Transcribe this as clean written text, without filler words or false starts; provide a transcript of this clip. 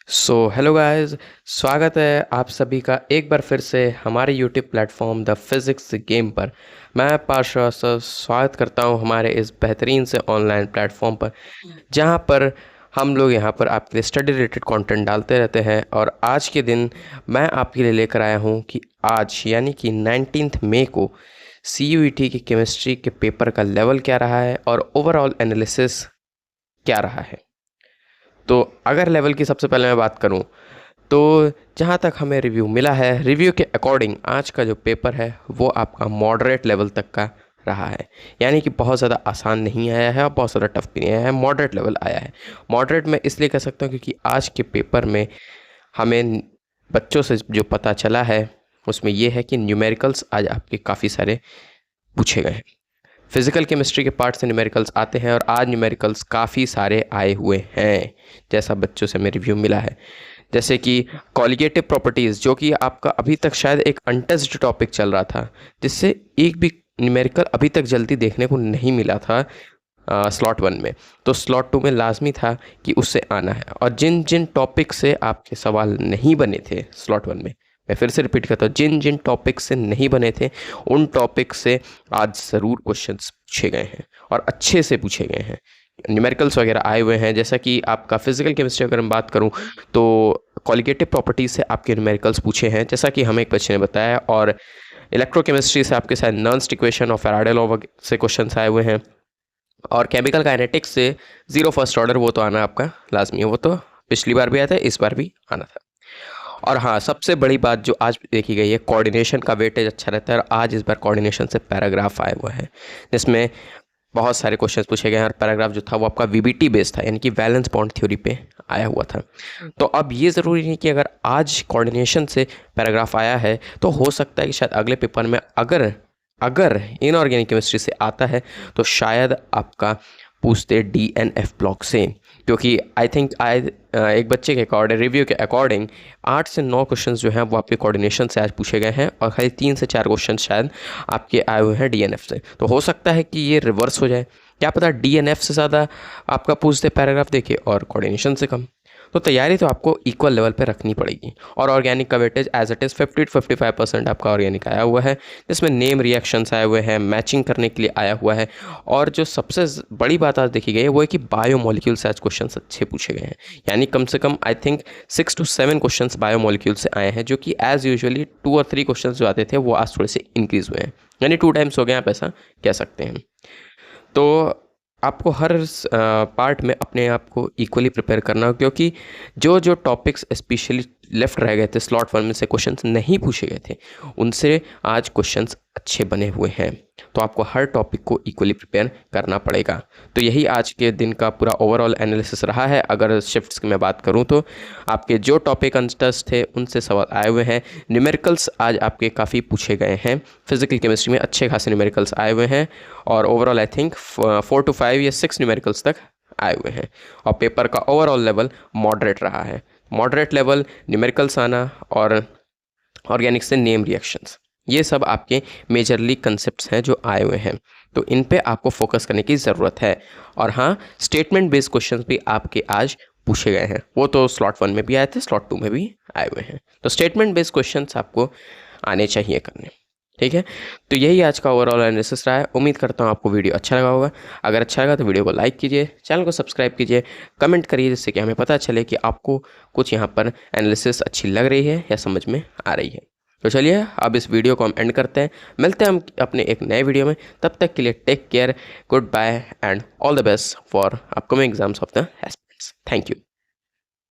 Hello guys, स्वागत है आप सभी का एक बार फिर से हमारे YouTube platform the physics game पर। मैं पार्थ श्रीवास्तव स्वागत करता हूं हमारे इस बेहतरीन से ऑनलाइन प्लेटफॉर्म पर, जहां पर हम लोग यहां पर आपके लिए स्टडी रिलेटेड कंटेंट डालते रहते हैं। और आज के दिन मैं आपके लिए लेकर आया हूं कि आज यानी कि 19 मई को CUET की केमिस्ट्री के पेपर का लेवल क्या रहा है और ओवरऑल एनालिसिस क्या रहा है। तो अगर लेवल की सबसे पहले मैं बात करूं तो जहां तक हमें रिव्यू मिला है, रिव्यू के अकॉर्डिंग आज का जो पेपर है वो आपका मॉडरेट लेवल तक का रहा है। यानी कि बहुत ज़्यादा आसान नहीं आया है और बहुत ज़्यादा टफ भी नहीं आया है, मॉडरेट लेवल आया है। मॉडरेट में इसलिए कह सकता हूँ क्योंकि आज के पेपर में हमें बच्चों से जो पता चला है उसमें यह है कि न्यूमेरिकल्स आज आपके काफ़ी सारे पूछे गए हैं। फिजिकल केमिस्ट्री के पार्ट से न्यूमेरिकल्स आते हैं और आज न्यूमेरिकल्स काफ़ी सारे आए हुए हैं, जैसा बच्चों से हमें रिव्यू मिला है। जैसे कि कॉलिगेटिव प्रॉपर्टीज़, जो कि आपका अभी तक शायद एक अनटच्ड टॉपिक चल रहा था, जिससे एक भी न्यूमेरिकल अभी तक जल्दी देखने को नहीं मिला था स्लॉट 1 में। तो स्लॉट 2 में लाजमी था कि उससे आना है। और जिन जिन टॉपिक से आपके सवाल नहीं बने थे स्लॉट 1 में, मैं फिर से रिपीट करता हूँ, जिन जिन टॉपिक से नहीं बने थे उन टॉपिक से आज ज़रूर क्वेश्चंस पूछे गए हैं और अच्छे से पूछे गए हैं। न्यूमेरिकल्स वगैरह आए हुए हैं। जैसा कि आपका फिजिकल केमिस्ट्री अगर मैं बात करूं तो क्वालिटेटिव प्रॉपर्टीज से आपके न्यूमेरिकल्स पूछे हैं, जैसा कि हमें एक बच्चे ने बताया। और इलेक्ट्रोकेमिस्ट्री से आपके साथ नॉन्स इक्वेशन और फैराडे लॉ से क्वेश्चन आए हुए हैं। और केमिकल काइनेटिक्स से जीरो फर्स्ट ऑर्डर, वो तो आना आपका लाजमी है, वो तो पिछली बार भी आया था, इस बार भी आना था। और हाँ, सबसे बड़ी बात जो आज देखी गई है, कोऑर्डिनेशन का वेटेज अच्छा रहता है। और आज इस बार कोऑर्डिनेशन से पैराग्राफ आया हुआ है, जिसमें बहुत सारे क्वेश्चन पूछे गए हैं। और पैराग्राफ जो था वो आपका VBT बेस्ड था, यानी कि वैलेंस बॉन्ड थ्योरी पे आया हुआ था। तो अब ये ज़रूरी नहीं कि अगर आज कोऑर्डिनेशन से पैराग्राफ आया है तो हो सकता है कि शायद अगले पेपर में अगर अगर इनऑर्गेनिक केमिस्ट्री से आता है तो शायद आपका पूछते DNF ब्लॉक से, क्योंकि आई थिंक एक बच्चे के अकॉर्डिंग, रिव्यू के अकॉर्डिंग 8 से 9 क्वेश्चन जो हैं वो आपके कोऑर्डिनेशन से आज पूछे गए हैं और खाली 3 से 4 क्वेश्चन शायद आपके आए हुए हैं DNF से। तो हो सकता है कि ये रिवर्स हो जाए, क्या पता DNF से ज़्यादा आपका पूछते पैराग्राफ देखे और कोऑर्डिनेशन से कम। तो तैयारी तो आपको इक्वल लेवल पे रखनी पड़ेगी। और ऑर्गेनिक का weightage as it is 50 to 55% आपका ऑर्गेनिक आया हुआ है, जिसमें नेम रिएक्शंस आए हुए हैं, मैचिंग करने के लिए आया हुआ है। और जो सबसे बड़ी बात आज देखी गई है वो है कि बायोमोलिक्यूल से आज क्वेश्चन अच्छे पूछे गए हैं। यानी कम से कम I think 6 to 7 question biomolecule से आए हैं, जो कि एज़ यूजुअली 2 और 3 क्वेश्चन जो आते थे वो आज थोड़े से इंक्रीज़ हुए हैं, यानी 2 टाइम्स हो गए, आप ऐसा कह सकते हैं। तो आपको हर पार्ट में अपने आप को इक्वली प्रिपेयर करना हो, क्योंकि जो जो टॉपिक्स स्पेशली लेफ्ट रह गए थे स्लॉट 1 में से, क्वेश्चंस नहीं पूछे गए थे, उनसे आज क्वेश्चंस अच्छे बने हुए हैं। तो आपको हर टॉपिक को इक्वली प्रिपेयर करना पड़ेगा। तो यही आज के दिन का पूरा ओवरऑल एनालिसिस रहा है। अगर शिफ्ट्स की मैं बात करूं तो आपके जो टॉपिक अनटच्ड थे उनसे सवाल आए हुए हैं। न्यूमेरिकल्स आज आपके काफ़ी पूछे गए हैं। फिजिकल केमिस्ट्री में अच्छे खासे न्यूमेरिकल्स आए हुए हैं और ओवरऑल आई थिंक 4 to 5 या 6 न्यूमेरिकल्स तक आए हुए हैं। और पेपर का ओवरऑल लेवल मॉडरेट रहा है। मॉडरेट लेवल, न्यूमेरिकल्स आना और ऑर्गेनिक से नेम रिएक्शंस, ये सब आपके मेजरली कंसेप्ट्स हैं जो आए हुए हैं। तो इन पे आपको फोकस करने की ज़रूरत है। और हाँ, स्टेटमेंट बेस्ड क्वेश्चंस भी आपके आज पूछे गए हैं, वो तो स्लॉट 1 में भी आए थे, स्लॉट 2 में भी आए हुए हैं। तो स्टेटमेंट बेस्ड क्वेश्चंस आपको आने चाहिए करने, ठीक है। तो यही आज का ओवरऑल एनालिसिस रहा है। उम्मीद करता हूँ आपको वीडियो अच्छा लगा होगा। अगर अच्छा लगा तो वीडियो को लाइक कीजिए, चैनल को सब्सक्राइब कीजिए, कमेंट करिए, जिससे कि हमें पता चले कि आपको कुछ यहाँ पर एनालिसिस अच्छी लग रही है या समझ में आ रही है। तो चलिए अब इस वीडियो को हम एंड करते हैं, मिलते हैं हम अपने एक नए वीडियो में। तब तक के लिए take care, goodbye and all the best for upcoming exams of the aspirants. Thank you.